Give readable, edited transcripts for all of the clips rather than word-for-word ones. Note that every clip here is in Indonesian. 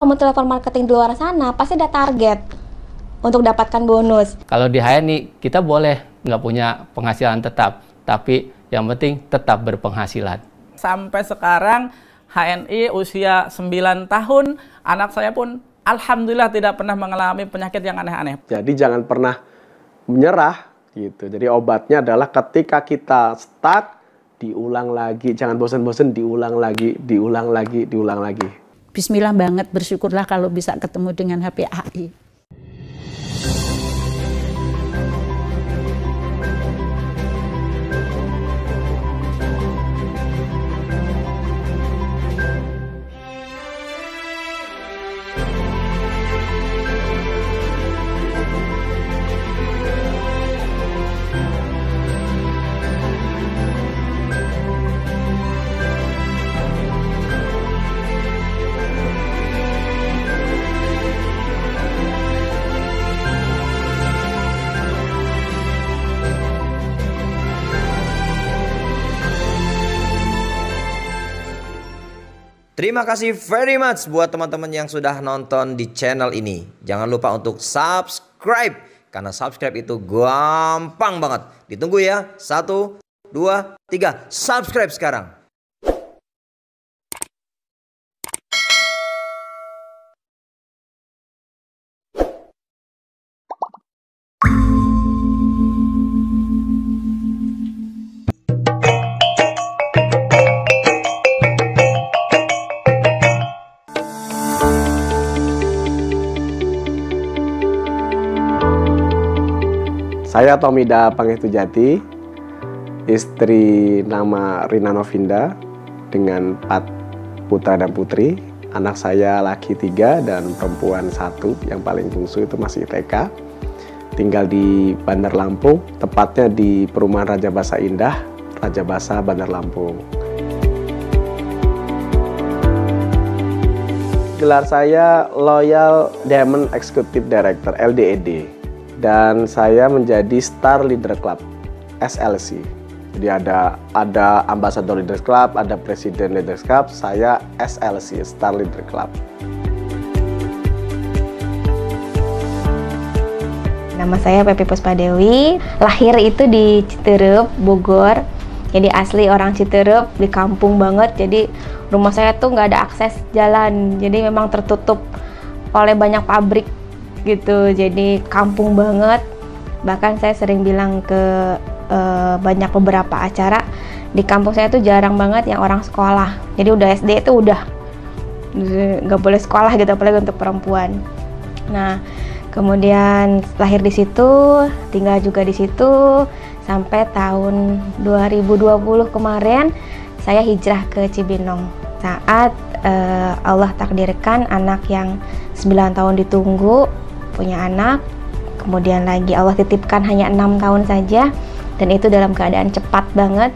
Kamu telepon marketing di luar sana, pasti ada target untuk dapatkan bonus. Kalau di HNI, kita boleh nggak punya penghasilan tetap, tapi yang penting tetap berpenghasilan. Sampai sekarang HNI usia 9 tahun, anak saya pun alhamdulillah tidak pernah mengalami penyakit yang aneh-aneh. Jadi jangan pernah menyerah gitu. Jadi obatnya adalah ketika kita stuck, diulang lagi, jangan bosan-bosan, diulang lagi, diulang lagi, diulang lagi. Bismillah banget, bersyukurlah kalau bisa ketemu dengan HPAI. Terima kasih very much buat teman-teman yang sudah nonton di channel ini. Jangan lupa untuk subscribe, karena subscribe itu gampang banget. Ditunggu ya, 1, 2, 3, subscribe sekarang. Saya Tomida Pangestujati, istri nama Rina Novinda dengan 4 putra dan putri. Anak saya laki 3 dan perempuan 1, yang paling bungsu itu masih TK. Tinggal di Bandar Lampung, tepatnya di perumahan Raja Basa Indah, Raja Basa, Bandar Lampung. Gelar saya Loyal Diamond Executive Director LDED. Dan saya menjadi Star Leader Club SLC. Jadi ada Ambassador Leaders Club, ada Presiden Leaders Club, saya SLC Star Leader Club. Nama saya Pepi Puspadewi, lahir itu di Citeureup, Bogor. Jadi asli orang Citeureup, di kampung banget. Jadi rumah saya tuh nggak ada akses jalan, jadi memang tertutup oleh banyak pabrik gitu, jadi kampung banget. Bahkan saya sering bilang ke banyak beberapa acara di kampung saya tuh jarang banget yang orang sekolah. Jadi udah SD itu udah nggak boleh sekolah gitu, apalagi untuk perempuan. Nah, kemudian lahir di situ, tinggal juga di situ sampai tahun 2020 kemarin saya hijrah ke Cibinong. Saat Allah takdirkan anak yang 9 tahun ditunggu, punya anak, kemudian lagi Allah titipkan hanya 6 tahun saja, dan itu dalam keadaan cepat banget,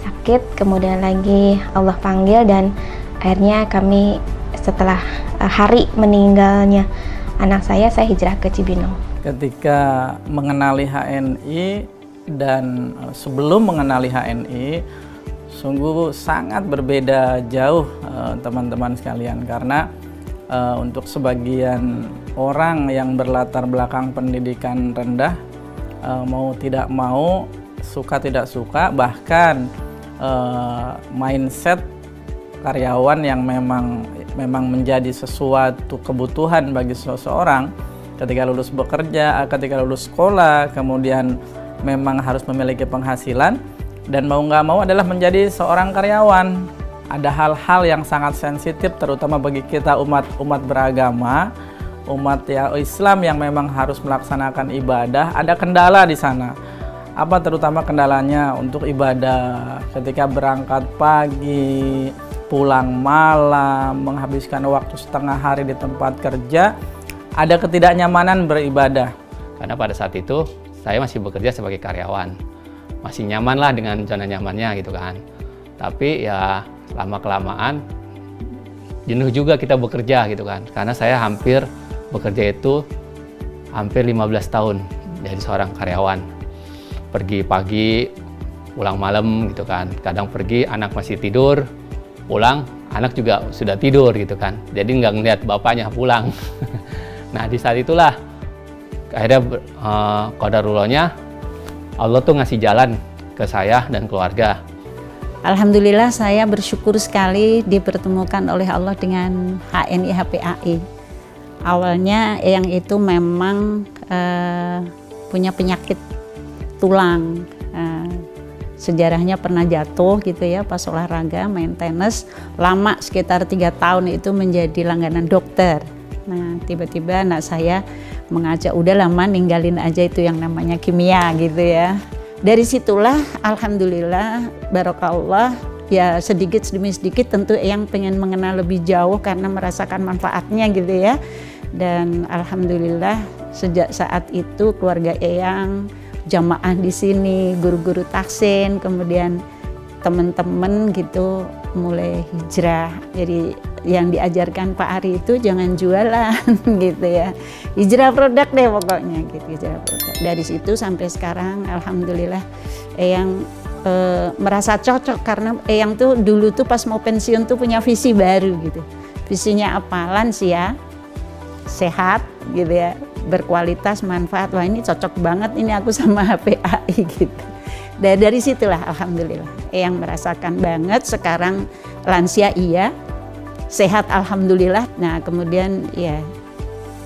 sakit, kemudian lagi Allah panggil, dan akhirnya kami setelah hari meninggalnya anak saya hijrah ke Cibinong. Ketika mengenali HNI dan sebelum mengenali HNI, sungguh sangat berbeda jauh teman-teman sekalian, karena untuk sebagian orang yang berlatar belakang pendidikan rendah, mau tidak mau, suka tidak suka, bahkan mindset karyawan yang memang menjadi sesuatu kebutuhan bagi seseorang ketika lulus bekerja, ketika lulus sekolah, kemudian memang harus memiliki penghasilan, dan mau nggak mau adalah menjadi seorang karyawan. Ada hal-hal yang sangat sensitif, terutama bagi kita umat beragama, umat Islam yang memang harus melaksanakan ibadah. Ada kendala di sana. Apa terutama kendalanya untuk ibadah? Ketika berangkat pagi, pulang malam, menghabiskan waktu setengah hari di tempat kerja, ada ketidaknyamanan beribadah. Karena pada saat itu saya masih bekerja sebagai karyawan, masih nyaman lah dengan zona nyamannya gitu kan. Tapi ya lama-kelamaan jenuh juga kita bekerja gitu kan, karena saya hampir bekerja itu hampir 15 tahun jadi seorang karyawan. Pergi pagi, pulang malam gitu kan. Kadang pergi anak masih tidur, pulang anak juga sudah tidur gitu kan, jadi nggak ngeliat bapaknya pulang. Nah di saat itulah akhirnya qadarullahnya Allah tuh ngasih jalan ke saya dan keluarga. Alhamdulillah saya bersyukur sekali dipertemukan oleh Allah dengan HNI HPAI. Awalnya Eyang itu memang punya penyakit tulang. Sejarahnya pernah jatuh gitu ya pas olahraga main tenis, lama sekitar 3 tahun itu menjadi langganan dokter. Nah tiba-tiba anak saya mengajak udah lama ninggalin aja itu yang namanya kimia gitu ya. Dari situlah alhamdulillah barokallah ya sedikit demi sedikit tentu Eyang pengen mengenal lebih jauh karena merasakan manfaatnya gitu ya. Dan alhamdulillah sejak saat itu keluarga Eyang jamaah di sini, guru-guru tahsin, kemudian teman-teman gitu mulai hijrah. Jadi yang diajarkan Pak Ari itu jangan jualan gitu ya. Hijrah produk deh pokoknya gitu, hijrah produk. Dari situ sampai sekarang alhamdulillah Eyang merasa cocok karena Eyang tuh dulu tuh pas mau pensiun tuh punya visi baru gitu. Visinya apa? Lansia, sehat gitu ya, berkualitas, manfaat. Wah ini cocok banget ini aku sama HPAI gitu. Dan dari situlah alhamdulillah Eyang merasakan banget sekarang lansia iya, sehat alhamdulillah. Nah kemudian ya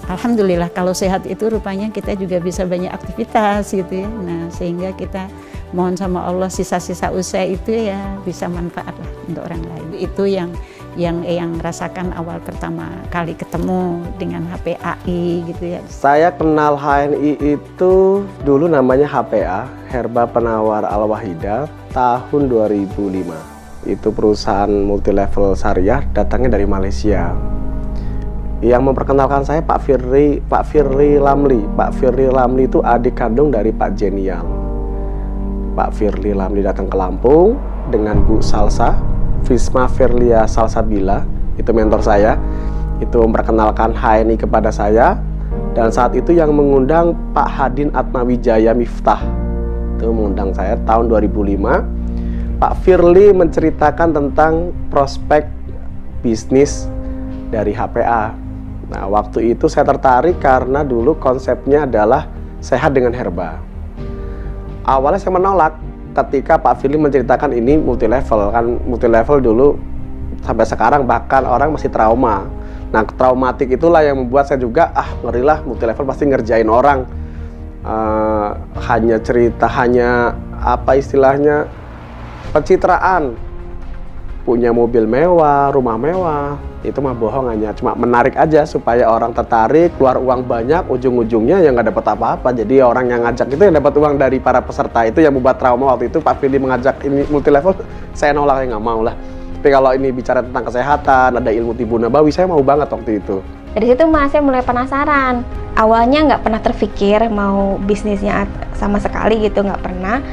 alhamdulillah kalau sehat itu rupanya kita juga bisa banyak aktivitas gitu ya. Nah sehingga kita mohon sama Allah sisa-sisa usia itu ya bisa manfaat lah untuk orang lain. Itu yang Eyang rasakan awal pertama kali ketemu dengan HPAI gitu ya. Saya kenal HNI itu dulu namanya HPA, Herba Penawar Al-Wahidah, tahun 2005. Itu perusahaan multilevel syariah datangnya dari Malaysia. Yang memperkenalkan saya Pak Firly Lamli. Pak Firly Lamli itu adik kandung dari Pak Jenial. Pak Firly Lamli datang ke Lampung dengan Bu Salsa, Visma Firlia Salsabila, itu mentor saya, itu memperkenalkan HNI kepada saya, dan saat itu yang mengundang Pak Hadin Atmawijaya Miftah, itu mengundang saya tahun 2005. Pak Firly menceritakan tentang prospek bisnis dari HPA. Nah waktu itu saya tertarik karena dulu konsepnya adalah sehat dengan herba. Awalnya saya menolak ketika Pak Firly menceritakan ini multilevel, kan multilevel dulu sampai sekarang bahkan orang masih trauma. Nah traumatik itulah yang membuat saya juga ngerilah multilevel pasti ngerjain orang, hanya cerita, hanya apa istilahnya pencitraan, punya mobil mewah, rumah mewah, itu mah bohong, hanya cuma menarik aja supaya orang tertarik, keluar uang banyak, ujung-ujungnya ya nggak dapat apa-apa. Jadi orang yang ngajak itu yang dapat uang dari para peserta, itu yang membuat trauma. Waktu itu Pak Firly mengajak ini multilevel, saya nolak, nggak mau lah. Tapi kalau ini bicara tentang kesehatan, ada ilmu tibu nabawi, saya mau banget waktu itu. Dari situ Mas, saya mulai penasaran. Awalnya nggak pernah terpikir mau bisnisnya sama sekali gitu, nggak pernah.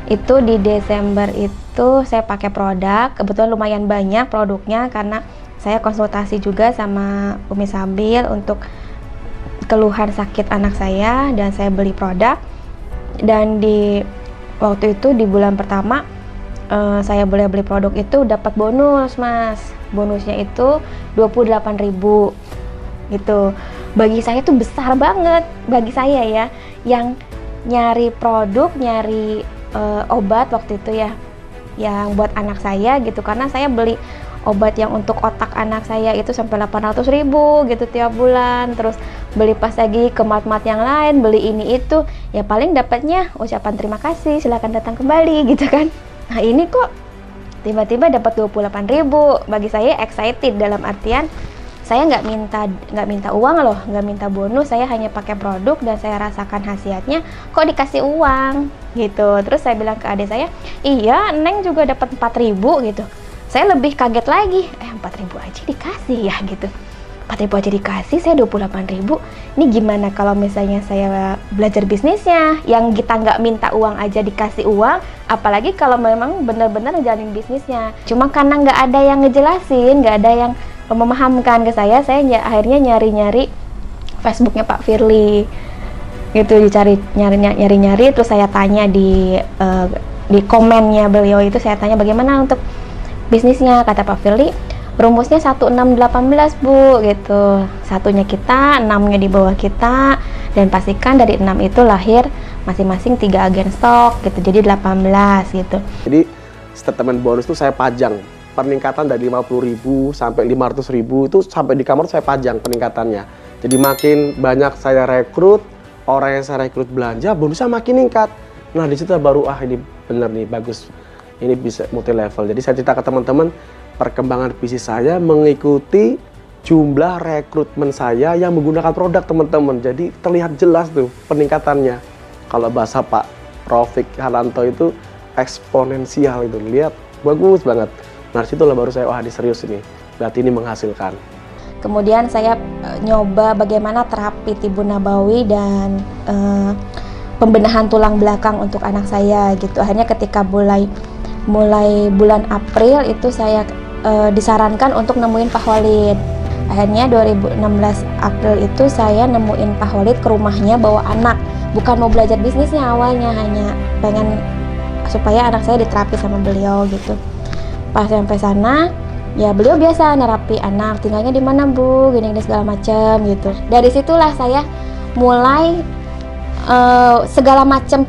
Itu di Desember itu saya pakai produk, kebetulan lumayan banyak produknya karena saya konsultasi juga sama Umi Sabil untuk keluhan sakit anak saya, dan saya beli produk. Dan di waktu itu di bulan pertama saya boleh beli produk itu dapat bonus Mas. Bonusnya itu 28.000 gitu. Bagi saya itu besar banget, bagi saya ya, yang nyari produk, nyari obat waktu itu ya, yang buat anak saya gitu, karena saya beli obat yang untuk otak anak saya itu sampai 800.000 gitu tiap bulan. Terus beli pas lagi ke mat-mat yang lain, beli ini itu, ya paling dapatnya ucapan terima kasih, silakan datang kembali gitu kan. Nah ini kok tiba-tiba dapat 28.000, bagi saya excited, dalam artian saya nggak minta uang loh, nggak minta bonus, saya hanya pakai produk dan saya rasakan khasiatnya, kok dikasih uang gitu. Terus saya bilang ke adik saya, iya Neng juga dapat 4.000 gitu. Saya lebih kaget lagi, 4.000 aja dikasih ya gitu. 4.000 aja dikasih, saya 28.000. Ini gimana kalau misalnya saya belajar bisnisnya, yang kita nggak minta uang aja dikasih uang, apalagi kalau memang benar-benar ngejalanin bisnisnya. Cuma karena nggak ada yang ngejelasin, nggak ada yang memahamkan ke saya akhirnya nyari-nyari Facebooknya Pak Firly gitu, dicari nyari-nyari, terus saya tanya di komennya beliau itu, saya tanya bagaimana untuk bisnisnya. Kata Pak Firly, rumusnya 1618 Bu gitu. Satunya kita, 6-nya di bawah kita, dan pastikan dari 6 itu lahir masing-masing 3 agen stok gitu, jadi 18 gitu. Jadi statement bonus itu saya pajang peningkatan dari 50.000 sampai 500.000 itu sampai di kamar saya pajang peningkatannya. Jadi makin banyak saya rekrut, orang yang saya rekrut belanja, bonusnya makin meningkat. Nah di situ baru ini bener nih, bagus, ini bisa multi level. Jadi saya cerita ke teman-teman, perkembangan bisnis saya mengikuti jumlah rekrutmen saya yang menggunakan produk teman-teman. Jadi terlihat jelas tuh peningkatannya. Kalau bahasa Pak Rofik Haranto itu eksponensial itu, lihat bagus banget. Nah situlah baru saya, wah ini serius ini, berarti ini menghasilkan. Kemudian saya nyoba bagaimana terapi tibu nabawi dan pembenahan tulang belakang untuk anak saya gitu. Akhirnya ketika mulai bulan April itu saya disarankan untuk nemuin Pak Khalid. Akhirnya 2016 April itu saya nemuin Pak Khalid ke rumahnya bawa anak. Bukan mau belajar bisnisnya awalnya, hanya pengen supaya anak saya diterapi sama beliau gitu. Pas sampai sana, ya beliau biasa nerapi anak, tinggalnya di mana Bu, gini-gini segala macam gitu. Dari situlah saya mulai segala macam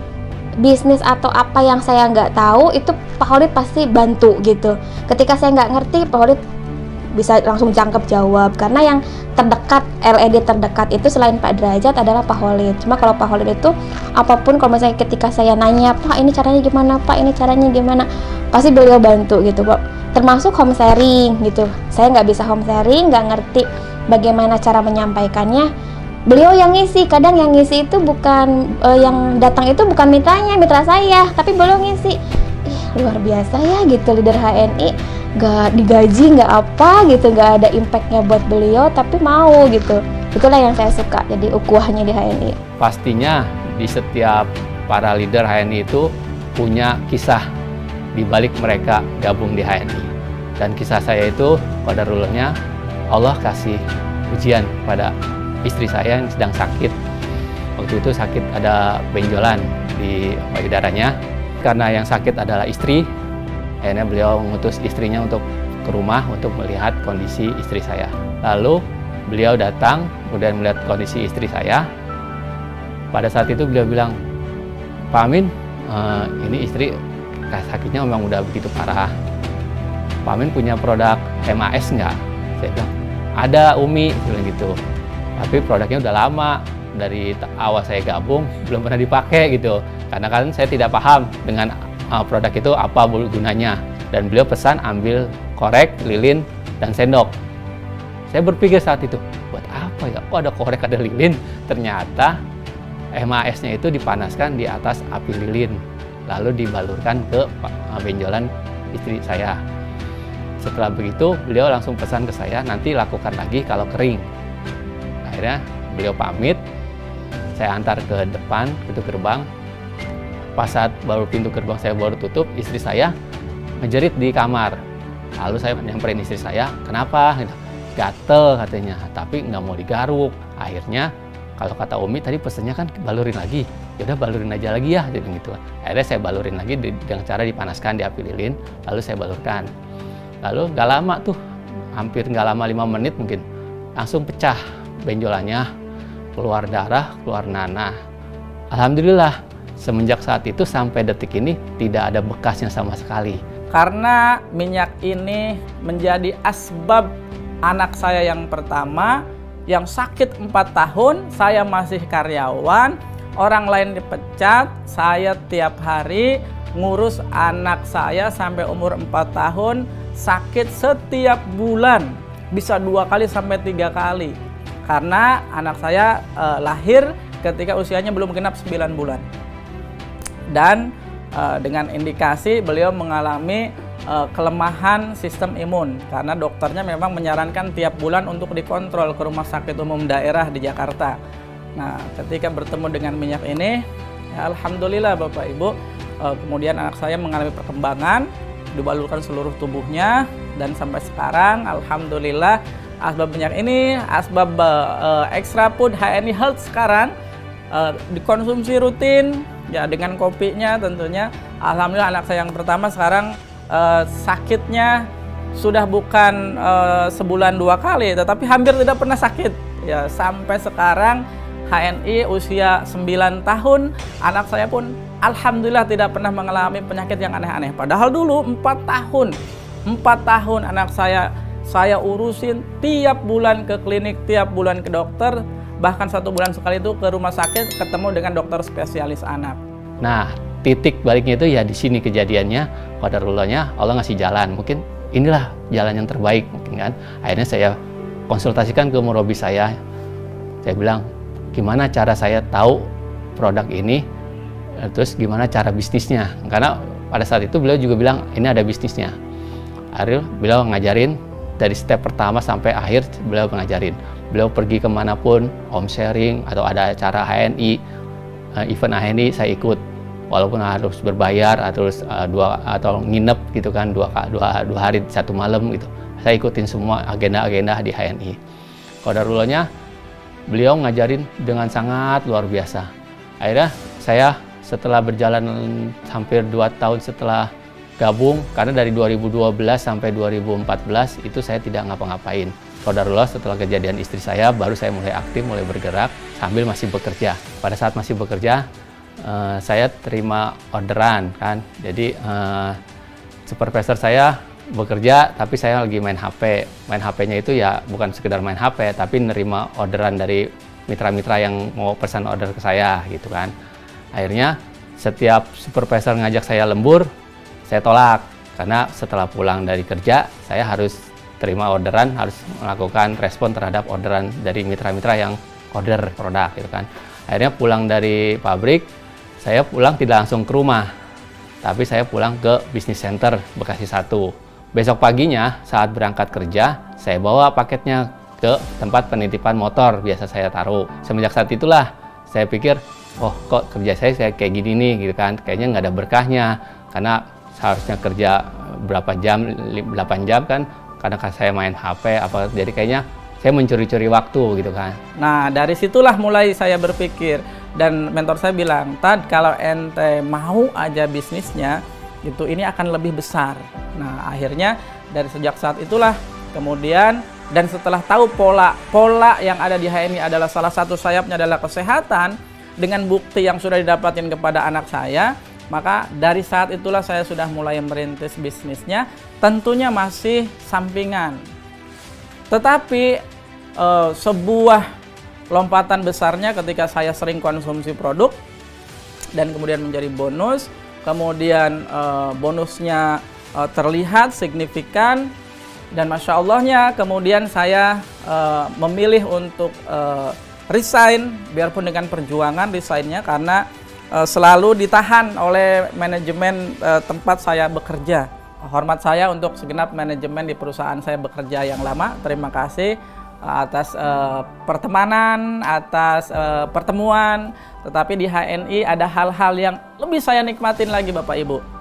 bisnis atau apa yang saya nggak tahu itu Pak Khalid pasti bantu gitu. Ketika saya nggak ngerti, Pak Khalid bisa langsung jangkep jawab, karena yang terdekat, LED terdekat itu selain Pak Derajat adalah Pak Khalid. Cuma kalau Pak Khalid itu apapun, kalau misalnya ketika saya nanya, Pak ini caranya gimana, Pak ini caranya gimana, pasti beliau bantu gitu Pak. Termasuk home sharing gitu, saya nggak bisa home sharing, nggak ngerti bagaimana cara menyampaikannya, beliau yang ngisi. Kadang yang ngisi itu bukan yang datang itu bukan mitra saya, tapi beliau ngisi. Luar biasa ya gitu, leader HNI nggak digaji, nggak apa gitu, nggak ada impactnya buat beliau, tapi mau gitu. Itulah yang saya suka, jadi ukuahnya di HNI. Pastinya di setiap para leader HNI itu punya kisah di balik mereka gabung di HNI. Dan kisah saya itu qadarulnya Allah kasih ujian pada istri saya yang sedang sakit. Waktu itu sakit, ada benjolan di payudaranya. Karena yang sakit adalah istri, akhirnya beliau mengutus istrinya untuk ke rumah untuk melihat kondisi istri saya. Lalu beliau datang, kemudian melihat kondisi istri saya. Pada saat itu beliau bilang, Pak Amin, ini istri sakitnya memang udah begitu parah. Pak Amin punya produk MAS nggak? Saya bilang, ada Umi, bilang gitu. Tapi produknya udah lama, dari awal saya gabung belum pernah dipakai gitu. Karena kan saya tidak paham dengan produk itu apa gunanya. Dan beliau pesan ambil korek, lilin, dan sendok. Saya berpikir saat itu, buat apa ya? Kok ada korek, ada lilin? Ternyata MAS-nya itu dipanaskan di atas api lilin, lalu dibalurkan ke benjolan istri saya. Setelah begitu, beliau langsung pesan ke saya, nanti lakukan lagi kalau kering. Akhirnya beliau pamit, saya antar ke depan pintu gerbang. Pas saat baru pintu gerbang saya baru tutup, istri saya ngejerit di kamar. Lalu saya nyamperin istri saya, kenapa? Gatel katanya, tapi nggak mau digaruk. Akhirnya kalau kata Umi tadi pesennya kan balurin lagi, yaudah balurin aja lagi ya, jadi gitu. Akhirnya saya balurin lagi dengan cara dipanaskan di api lilin, lalu saya balurkan. Lalu nggak lama tuh, hampir nggak lama 5 menit mungkin, langsung pecah benjolannya, keluar darah, keluar nanah. Alhamdulillah, semenjak saat itu sampai detik ini tidak ada bekasnya sama sekali. Karena minyak ini menjadi asbab anak saya yang pertama yang sakit 4 tahun, saya masih karyawan, orang lain dipecat, saya tiap hari ngurus anak saya sampai umur 4 tahun, sakit setiap bulan, bisa 2 kali sampai 3 kali. Karena anak saya lahir ketika usianya belum genap 9 bulan. Dan dengan indikasi beliau mengalami kelemahan sistem imun, karena dokternya memang menyarankan tiap bulan untuk dikontrol ke rumah sakit umum daerah di Jakarta. Nah, ketika bertemu dengan minyak ini, ya alhamdulillah Bapak Ibu, kemudian anak saya mengalami perkembangan, dibalurkan seluruh tubuhnya, dan sampai sekarang alhamdulillah asbab minyak ini, asbab extra food HNI Health sekarang dikonsumsi rutin, ya dengan kopinya tentunya. Alhamdulillah anak saya yang pertama sekarang sakitnya sudah bukan sebulan 2 kali, tetapi hampir tidak pernah sakit. Ya, sampai sekarang HNI usia 9 tahun, anak saya pun alhamdulillah tidak pernah mengalami penyakit yang aneh-aneh. Padahal dulu 4 tahun anak saya urusin tiap bulan ke klinik, tiap bulan ke dokter, bahkan 1 bulan sekali itu ke rumah sakit ketemu dengan dokter spesialis anak. Nah, titik baliknya itu ya di sini kejadiannya, qadarullahnya Allah ngasih jalan. Mungkin inilah jalan yang terbaik mungkin kan. Akhirnya saya konsultasikan ke murabi saya. Saya bilang, gimana cara saya tahu produk ini, terus gimana cara bisnisnya. Karena pada saat itu beliau juga bilang, ini ada bisnisnya. Akhirnya beliau ngajarin dari step pertama sampai akhir, beliau ngajarin. Beliau pergi kemanapun, home sharing, atau ada acara HNI, event HNI saya ikut. Walaupun harus berbayar atau nginep gitu kan, dua hari 1 malam gitu, saya ikutin semua agenda-agenda di HNI. Qadarullahnya beliau ngajarin dengan sangat luar biasa. Akhirnya saya setelah berjalan hampir 2 tahun setelah gabung, karena dari 2012 sampai 2014 itu saya tidak ngapa-ngapain. Qadarullah setelah kejadian istri saya baru saya mulai aktif, mulai bergerak sambil masih bekerja. Pada saat masih bekerja, saya terima orderan kan, jadi supervisor saya bekerja tapi saya lagi main HP. Main HP-nya itu ya bukan sekedar main HP, tapi nerima orderan dari mitra-mitra yang mau pesan order ke saya gitu kan. Akhirnya setiap supervisor ngajak saya lembur, saya tolak, karena setelah pulang dari kerja saya harus terima orderan, harus melakukan respon terhadap orderan dari mitra-mitra yang order produk gitu kan. Akhirnya pulang dari pabrik, saya pulang tidak langsung ke rumah, tapi saya pulang ke Business Center Bekasi 1. Besok paginya saat berangkat kerja, saya bawa paketnya ke tempat penitipan motor biasa saya taruh. Semenjak saat itulah saya pikir, oh kok kerja saya kayak gini nih gitu kan, kayaknya nggak ada berkahnya, karena seharusnya kerja berapa jam, 8 jam kan, karena saya main HP apa, jadi kayaknya saya mencuri-curi waktu gitu kan. Nah, dari situlah mulai saya berpikir, dan mentor saya bilang, Tad, kalau ente mau aja bisnisnya itu ini akan lebih besar. Nah, akhirnya dari sejak saat itulah kemudian, dan setelah tahu pola yang ada di HNI adalah salah satu sayapnya adalah kesehatan, dengan bukti yang sudah didapatkan kepada anak saya, maka dari saat itulah saya sudah mulai merintis bisnisnya, tentunya masih sampingan. Tetapi sebuah lompatan besarnya ketika saya sering konsumsi produk dan kemudian menjadi bonus, kemudian bonusnya terlihat signifikan, dan Masya Allahnya kemudian saya memilih untuk resign, biarpun dengan perjuangan resignnya, karena selalu ditahan oleh manajemen tempat saya bekerja. Hormat saya untuk segenap manajemen di perusahaan saya bekerja yang lama. Terima kasih atas pertemanan, atas pertemuan. Tetapi di HNI ada hal-hal yang lebih saya nikmatin lagi Bapak Ibu.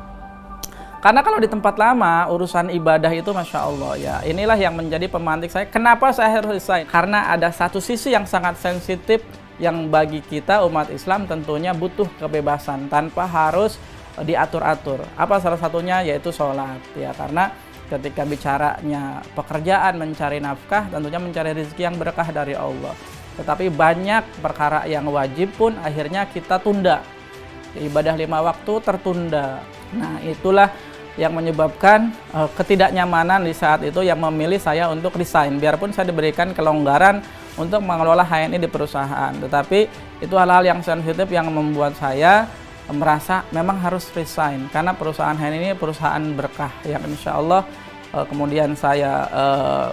Karena kalau di tempat lama urusan ibadah itu Masya Allah ya, inilah yang menjadi pemantik saya. Kenapa saya harus resign? Karena ada satu sisi yang sangat sensitif yang bagi kita umat Islam tentunya butuh kebebasan tanpa harus diatur-atur. Apa salah satunya? Yaitu sholat ya, karena ketika bicaranya pekerjaan, mencari nafkah, tentunya mencari rezeki yang berkah dari Allah. Tetapi banyak perkara yang wajib pun akhirnya kita tunda. Ibadah 5 waktu tertunda. Nah, itulah yang menyebabkan ketidaknyamanan di saat itu yang memilih saya untuk resign. Biarpun saya diberikan kelonggaran untuk mengelola HNI di perusahaan. Tetapi itu hal-hal yang sensitif yang membuat saya merasa memang harus resign, karena perusahaan HNI ini perusahaan berkah yang insya Allah kemudian saya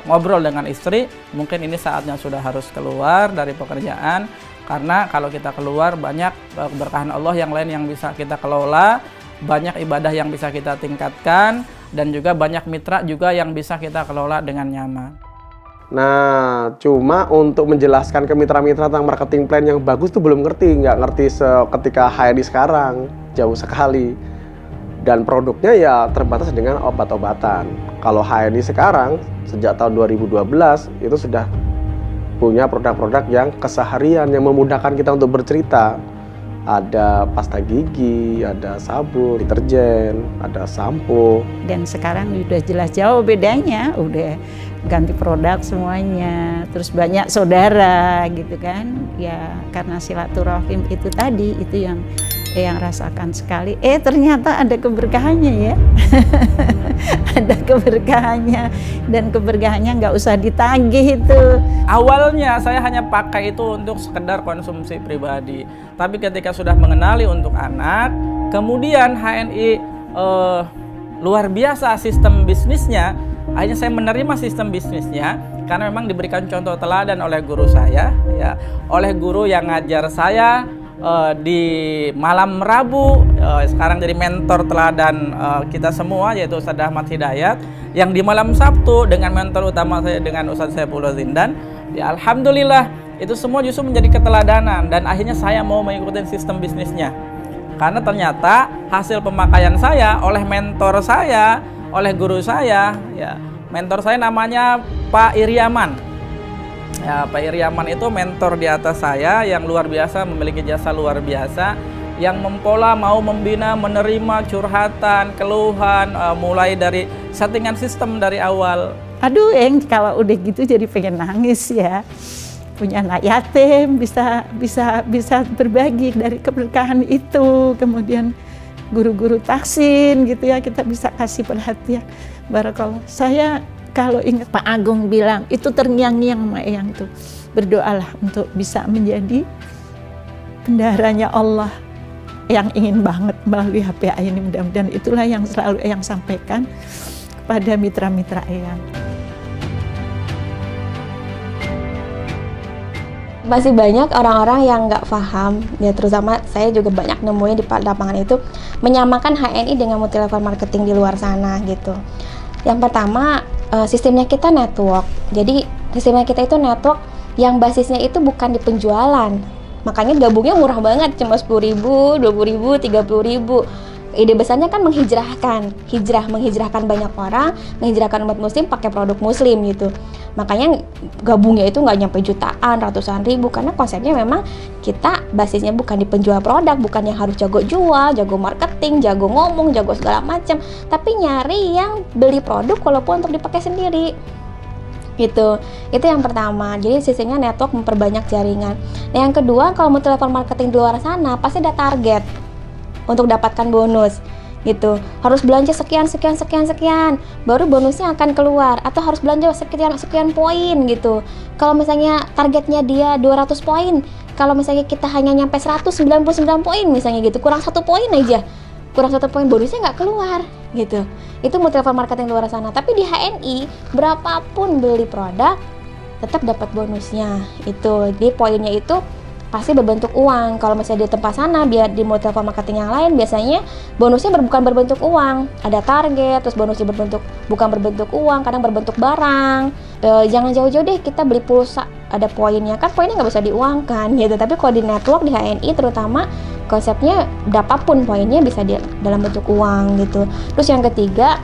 ngobrol dengan istri, mungkin ini saatnya sudah harus keluar dari pekerjaan, karena kalau kita keluar banyak keberkahan Allah yang lain yang bisa kita kelola, banyak ibadah yang bisa kita tingkatkan, dan juga banyak mitra juga yang bisa kita kelola dengan nyaman. Nah, cuma untuk menjelaskan ke mitra-mitra tentang marketing plan yang bagus tuh belum ngerti, nggak ngerti ketika HNI sekarang, jauh sekali. Dan produknya ya terbatas dengan obat-obatan. Kalau HNI sekarang, sejak tahun 2012, itu sudah punya produk-produk yang keseharian, yang memudahkan kita untuk bercerita. ada pasta gigi, ada sabun, deterjen, ada sampo. Dan sekarang udah jelas jauh bedanya, udah ganti produk semuanya. Terus banyak saudara gitu kan. Ya karena silaturahim itu tadi, itu yang rasakan sekali. Ternyata ada keberkahannya ya. Ada keberkahannya, dan keberkahannya nggak usah ditagih itu. Awalnya saya hanya pakai itu untuk sekedar konsumsi pribadi. Tapi ketika sudah mengenali untuk anak, kemudian HNI luar biasa sistem bisnisnya. Akhirnya saya menerima sistem bisnisnya karena memang diberikan contoh teladan oleh guru saya, ya, oleh guru yang ngajar saya di malam Rabu, sekarang jadi mentor teladan kita semua, yaitu Ustadz Ahmad Hidayat, yang di malam Sabtu dengan mentor utama saya, dengan Ustadz Saifullah Zindan. Ya, alhamdulillah itu semua justru menjadi keteladanan, dan akhirnya saya mau mengikuti sistem bisnisnya karena ternyata hasil pemakaian saya oleh mentor saya, oleh guru saya, ya, mentor saya namanya Pak Iriaman. Ya, Pak Iriaman itu mentor di atas saya yang luar biasa, memiliki jasa luar biasa, yang mempola, mau membina, menerima curhatan, keluhan, mulai dari settingan sistem dari awal. Aduh, kalau udah gitu jadi pengen nangis ya. Punya anak yatim, bisa berbagi dari keberkahan itu. Kemudian guru-guru taksin gitu ya, kita bisa kasih perhatian. Barakallah. Saya kalau ingat Pak Agung bilang, itu terngiang-ngiang sama Eyang tuh. Berdoalah untuk bisa menjadi bendaharanya Allah yang ingin banget melalui HPA ini. Mudah-mudahan itulah yang selalu Eyang sampaikan kepada mitra-mitra Eyang. Masih banyak orang-orang yang nggak paham, ya terutama saya juga banyak nemuin di lapangan itu, menyamakan HNI dengan multi level marketing di luar sana gitu. Yang pertama, sistemnya kita network. Jadi sistemnya kita itu network yang basisnya itu bukan di penjualan. Makanya gabungnya murah banget, cuma 10.000, 20.000, 30.000. Ide besarnya kan menghijrahkan banyak orang, menghijrahkan umat muslim pakai produk muslim gitu. Makanya gabungnya itu nggak nyampe jutaan, ratusan ribu, karena konsepnya memang kita basisnya bukan di penjual produk, bukan yang harus jago jual, jago marketing, jago ngomong, jago segala macam, tapi nyari yang beli produk walaupun untuk dipakai sendiri. Gitu. Itu yang pertama. Jadi sistemnya network, memperbanyak jaringan. Nah, yang kedua, kalau multi level marketing di luar sana pasti ada target untuk dapatkan bonus gitu. Harus belanja sekian baru bonusnya akan keluar, atau harus belanja sekian poin gitu. Kalau misalnya targetnya dia 200 poin, kalau misalnya kita hanya nyampe 199 poin misalnya gitu, kurang 1 poin aja, kurang 1 poin bonusnya nggak keluar gitu. Itu multi level marketing di luar sana. Tapi di HNI berapapun beli produk tetap dapat bonusnya itu. Di poinnya itu pasti berbentuk uang. Kalau misalnya di tempat sana, biar di multi level marketing yang lain, biasanya bonusnya bukan berbentuk uang, ada target, terus bonusnya bukan berbentuk uang, kadang berbentuk barang. Jangan jauh-jauh deh kita beli pulsa, ada poinnya, kan poinnya nggak bisa diuangkan gitu. Tapi kalau di network, di HNI terutama, konsepnya berapapun poinnya bisa dalam bentuk uang gitu. Terus yang ketiga,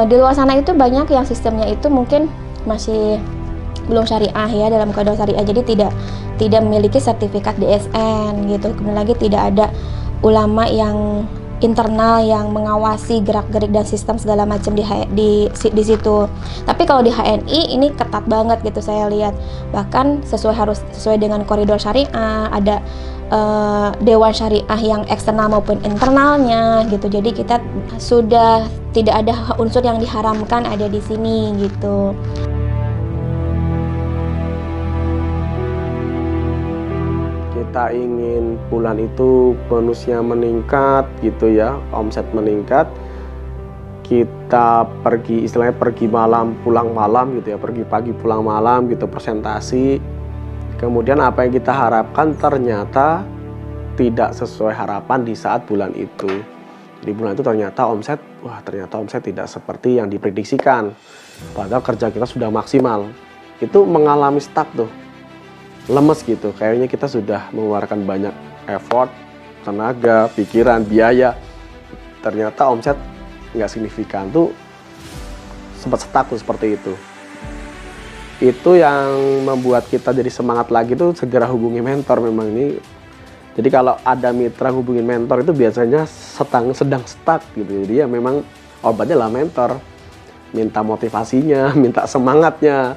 di luar sana itu banyak yang sistemnya itu mungkin masih belum syariah ya, dalam kode syariah, jadi tidak memiliki sertifikat DSN gitu. Kemudian lagi tidak ada ulama yang internal yang mengawasi gerak-gerik dan sistem segala macam di situ. Tapi kalau di HNI ini ketat banget gitu saya lihat. Bahkan harus sesuai dengan koridor syariah, ada dewan syariah yang eksternal maupun internalnya gitu. Jadi kita sudah tidak ada unsur yang diharamkan ada di sini gitu. Kita ingin bulan itu bonusnya meningkat gitu ya, omset meningkat, kita istilahnya pergi malam pulang malam gitu ya, pergi pagi pulang malam gitu, presentasi. Kemudian apa yang kita harapkan ternyata tidak sesuai harapan di saat bulan itu. Di bulan itu ternyata omset tidak seperti yang diprediksikan, padahal kerja kita sudah maksimal. Itu mengalami stuck tuh, lemes gitu, kayaknya kita sudah mengeluarkan banyak effort, tenaga, pikiran, biaya, ternyata omset nggak signifikan, tuh sempat stuck tuh seperti itu. Itu yang membuat kita jadi semangat lagi tuh segera hubungi mentor. Memang ini Jadi kalau ada mitra hubungin mentor itu biasanya sedang stuck gitu. Jadi ya memang obatnya lah mentor. Minta motivasinya, minta semangatnya.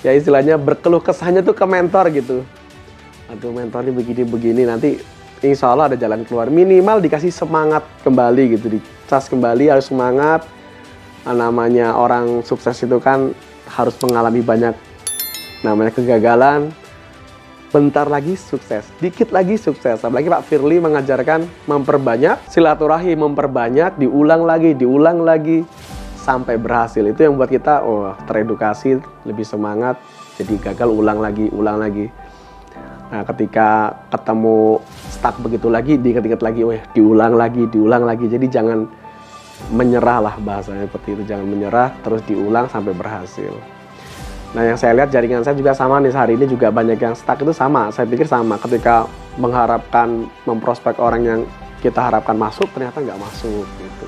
Ya istilahnya berkeluh kesahnya tuh ke mentor gitu. Aduh mentor ini begini-begini, nanti insya Allah ada jalan keluar. Minimal dikasih semangat kembali gitu, dicas kembali, harus semangat. Namanya orang sukses itu kan harus mengalami banyak namanya kegagalan. Bentar lagi sukses, dikit lagi sukses. Apalagi Pak Firly mengajarkan memperbanyak silaturahim, memperbanyak, diulang lagi sampai berhasil. Itu yang buat kita teredukasi, lebih semangat. Jadi gagal ulang lagi. Nah, ketika ketemu stuck begitu lagi, dikit-dikit lagi, diulang lagi. Jadi jangan menyerah lah, bahasanya seperti itu. Jangan menyerah, terus diulang sampai berhasil. Nah, yang saya lihat jaringan saya juga sama nih, hari ini juga banyak yang stuck itu sama. Saya pikir sama, ketika mengharapkan, memprospek orang yang kita harapkan masuk, ternyata nggak masuk gitu.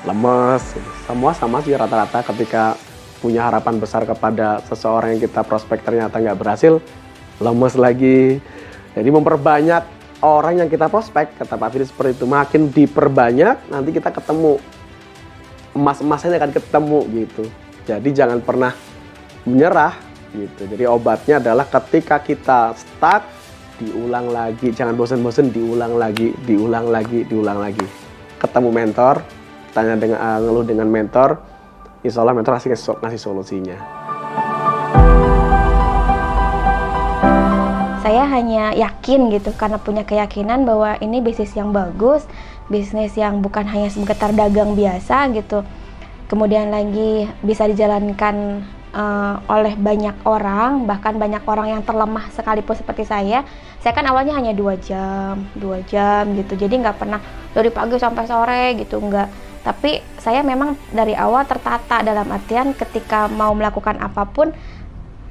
Lemes, semua sama sih rata-rata ketika punya harapan besar kepada seseorang yang kita prospek ternyata nggak berhasil, lemes lagi. Jadi memperbanyak orang yang kita prospek, kata Pak Firly seperti itu. Makin diperbanyak, nanti kita ketemu, emas-emasnya akan ketemu gitu. Jadi jangan pernah menyerah gitu. Jadi obatnya adalah ketika kita stuck, diulang lagi, jangan bosan-bosan, diulang lagi. Ketemu mentor, tanya ngeluh dengan mentor, insya Allah mentor ngasih solusinya. Saya hanya yakin gitu, karena punya keyakinan bahwa ini bisnis yang bagus, bisnis yang bukan hanya sekedar dagang biasa gitu. Kemudian lagi bisa dijalankan oleh banyak orang, bahkan banyak orang yang terlemah sekalipun seperti saya kan awalnya hanya 2 jam gitu, jadi nggak pernah dari pagi sampai sore gitu, nggak. Tapi saya memang dari awal tertata, dalam artian ketika mau melakukan apapun,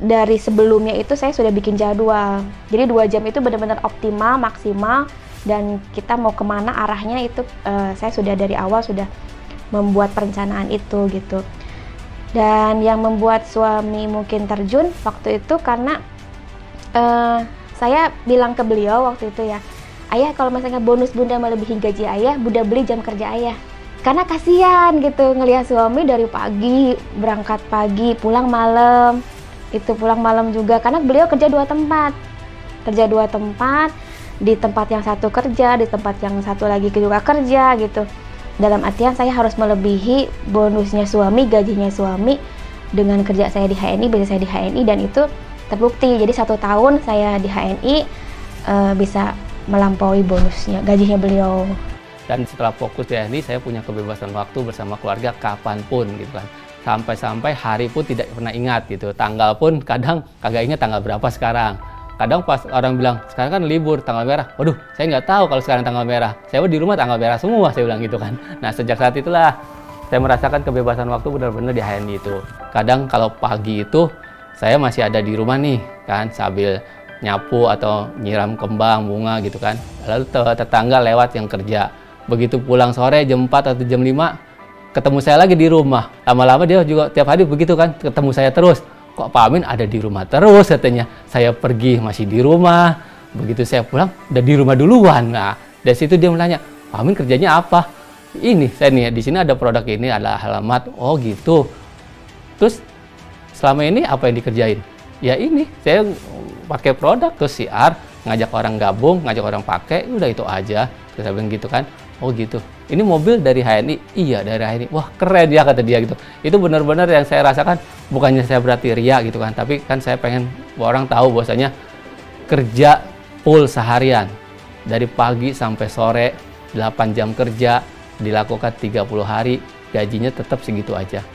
dari sebelumnya itu saya sudah bikin jadwal, jadi 2 jam itu benar-benar optimal, maksimal, dan kita mau kemana arahnya itu saya sudah dari awal sudah membuat perencanaan itu gitu. Dan yang membuat suami mungkin terjun waktu itu karena saya bilang ke beliau waktu itu ya, ayah kalau misalnya bonus bunda melebihi gaji ayah, bunda beli jam kerja ayah. Karena kasihan gitu ngelihat suami dari pagi, berangkat pagi, pulang malam. Itu pulang malam juga, karena beliau kerja 2 tempat. Di tempat yang satu kerja, di tempat yang satu lagi juga kerja gitu. Dalam artian saya harus melebihi bonusnya suami, gajinya suami dengan kerja saya di HNI, bisnis saya di HNI, dan itu terbukti. Jadi 1 tahun saya di HNI bisa melampaui bonusnya, gajinya beliau. Dan setelah fokus di HNI, saya punya kebebasan waktu bersama keluarga kapanpun gitu kan. Sampai-sampai hari pun tidak pernah ingat gitu. Tanggal pun kadang kagak ingat tanggal berapa sekarang. Kadang pas orang bilang, sekarang kan libur, tanggal merah. Waduh, saya nggak tahu kalau sekarang tanggal merah. Saya di rumah tanggal merah semua, saya bilang gitu kan. Nah, sejak saat itulah saya merasakan kebebasan waktu benar-benar di HNI itu. Kadang kalau pagi itu, saya masih ada di rumah nih, kan, sambil nyapu atau nyiram kembang, bunga gitu kan. Lalu tetangga lewat yang kerja. Begitu pulang sore jam 4 atau jam 5, ketemu saya lagi di rumah. Lama-lama dia juga tiap hari begitu kan, ketemu saya terus. Kok Pak Amin ada di rumah terus katanya. Saya pergi masih di rumah. Begitu saya pulang udah di rumah duluan. Nah, dari situ dia menanya, Pak Amin kerjanya apa? Ini saya nih di sini ada produk ini, ada alamat. Oh gitu. Terus selama ini apa yang dikerjain? Ya ini saya pakai produk, terus siar, ngajak orang gabung, ngajak orang pakai, udah itu aja. Terus saya bilang gitu kan. Oh gitu. Ini mobil dari HNI? Iya dari HNI. Wah keren ya kata dia gitu. Itu benar-benar yang saya rasakan, bukannya saya berarti ria gitu kan, tapi kan saya pengen orang tahu bahwasanya kerja full seharian dari pagi sampai sore, 8 jam kerja dilakukan 30 hari, gajinya tetap segitu aja.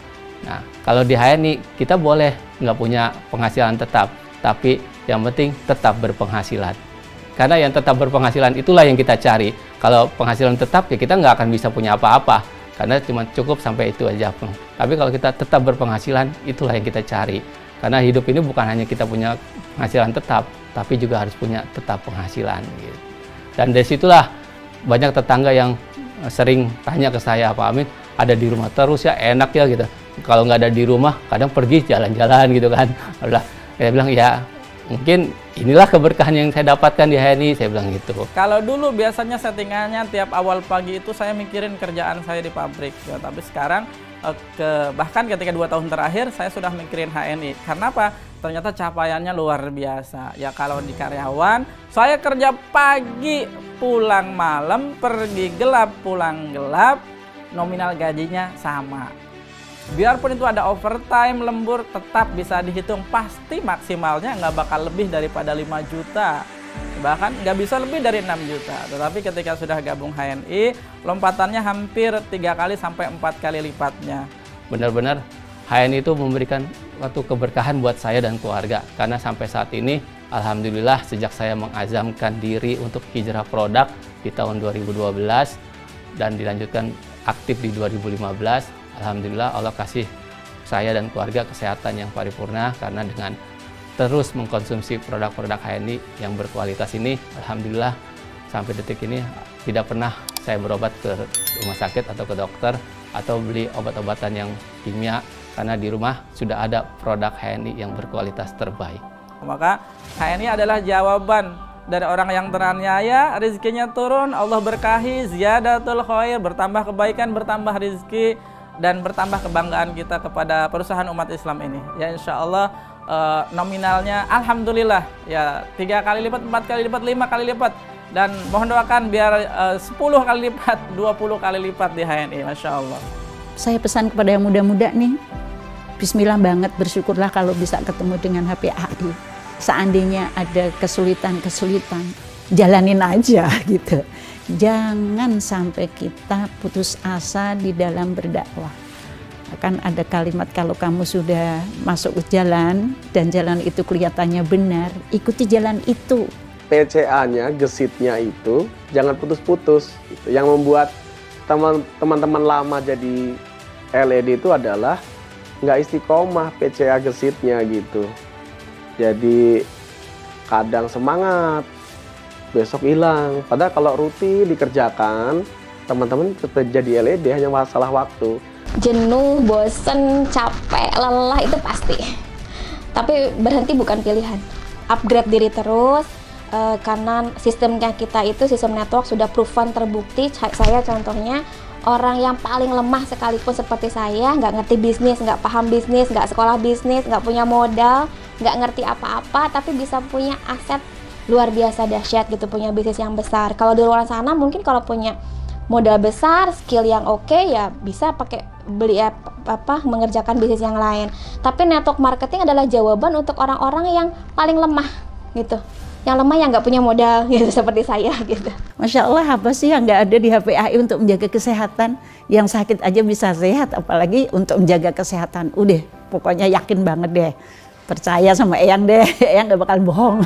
Nah kalau di HNI kita boleh nggak punya penghasilan tetap, tapi yang penting tetap berpenghasilan. Karena yang tetap berpenghasilan itulah yang kita cari. Kalau penghasilan tetap ya kita nggak akan bisa punya apa-apa. Karena cuma cukup sampai itu aja. Tapi kalau kita tetap berpenghasilan, itulah yang kita cari. Karena hidup ini bukan hanya kita punya penghasilan tetap, tapi juga harus punya tetap penghasilan. Gitu. Dan dari situlah banyak tetangga yang sering tanya ke saya, Pak Amin ada di rumah terus ya, enak ya gitu. Kalau nggak ada di rumah, kadang pergi jalan-jalan gitu kan. Udah, saya bilang ya mungkin inilah keberkahan yang saya dapatkan di HNI, saya bilang gitu. Kalau dulu biasanya settingannya tiap awal pagi itu saya mikirin kerjaan saya di pabrik, ya, tapi sekarang bahkan ketika 2 tahun terakhir saya sudah mikirin HNI. Karena apa? Ternyata capaiannya luar biasa. Ya kalau di karyawan, saya kerja pagi, pulang malam, pergi gelap, pulang gelap, nominal gajinya sama. Biarpun itu ada overtime, lembur, tetap bisa dihitung. Pasti maksimalnya nggak bakal lebih daripada 5 juta. Bahkan nggak bisa lebih dari 6 juta. Tetapi ketika sudah gabung HNI, lompatannya hampir 3 kali sampai 4 kali lipatnya. Benar-benar HNI itu memberikan suatu keberkahan buat saya dan keluarga. Karena sampai saat ini, alhamdulillah sejak saya mengazamkan diri untuk hijrah produk di tahun 2012 dan dilanjutkan aktif di 2015, alhamdulillah Allah kasih saya dan keluarga kesehatan yang paripurna karena dengan terus mengkonsumsi produk-produk HNI yang berkualitas ini, alhamdulillah sampai detik ini tidak pernah saya berobat ke rumah sakit atau ke dokter atau beli obat-obatan yang kimia karena di rumah sudah ada produk HNI yang berkualitas terbaik. Maka HNI adalah jawaban dari orang yang teraniaya, rezekinya turun, Allah berkahi, ziyadatul khair, bertambah kebaikan, bertambah rezeki, dan bertambah kebanggaan kita kepada perusahaan umat Islam ini. Ya insya Allah nominalnya alhamdulillah ya 3 kali lipat, 4 kali lipat, 5 kali lipat, dan mohon doakan biar 10 kali lipat, 20 kali lipat di HNI, Masya Allah. Saya pesan kepada yang muda-muda nih, bismillah banget, bersyukurlah kalau bisa ketemu dengan HPAI. Seandainya ada kesulitan-kesulitan, jalanin aja gitu. Jangan sampai kita putus asa di dalam berdakwah. Akan ada kalimat kalau kamu sudah masuk ke jalan dan jalan itu kelihatannya benar, ikuti jalan itu. PCA-nya, gesitnya itu jangan putus-putus. Yang membuat teman-teman lama jadi LED itu adalah nggak istiqomah PCA gesitnya gitu. Jadi kadang semangat, besok hilang. Padahal kalau rutin dikerjakan, teman-teman tetap jadi LED, hanya masalah waktu. Jenuh, bosen, capek, lelah itu pasti. Tapi berhenti bukan pilihan. Upgrade diri terus, karena sistemnya kita itu, sistem network sudah proven, terbukti. Saya contohnya, orang yang paling lemah sekalipun seperti saya, nggak ngerti bisnis, nggak paham bisnis, nggak sekolah bisnis, nggak punya modal, nggak ngerti apa-apa, tapi bisa punya aset luar biasa dahsyat gitu, punya bisnis yang besar. Kalau di luar sana mungkin kalau punya modal besar, skill yang oke, ya bisa pakai beli mengerjakan bisnis yang lain. Tapi network marketing adalah jawaban untuk orang-orang yang paling lemah gitu. Yang lemah yang nggak punya modal gitu, seperti saya gitu. Masya Allah, apa sih yang nggak ada di HPAI untuk menjaga kesehatan? Yang sakit aja bisa sehat, apalagi untuk menjaga kesehatan. Udah, pokoknya yakin banget deh. Percaya sama Eyang deh, Eyang nggak bakal bohong.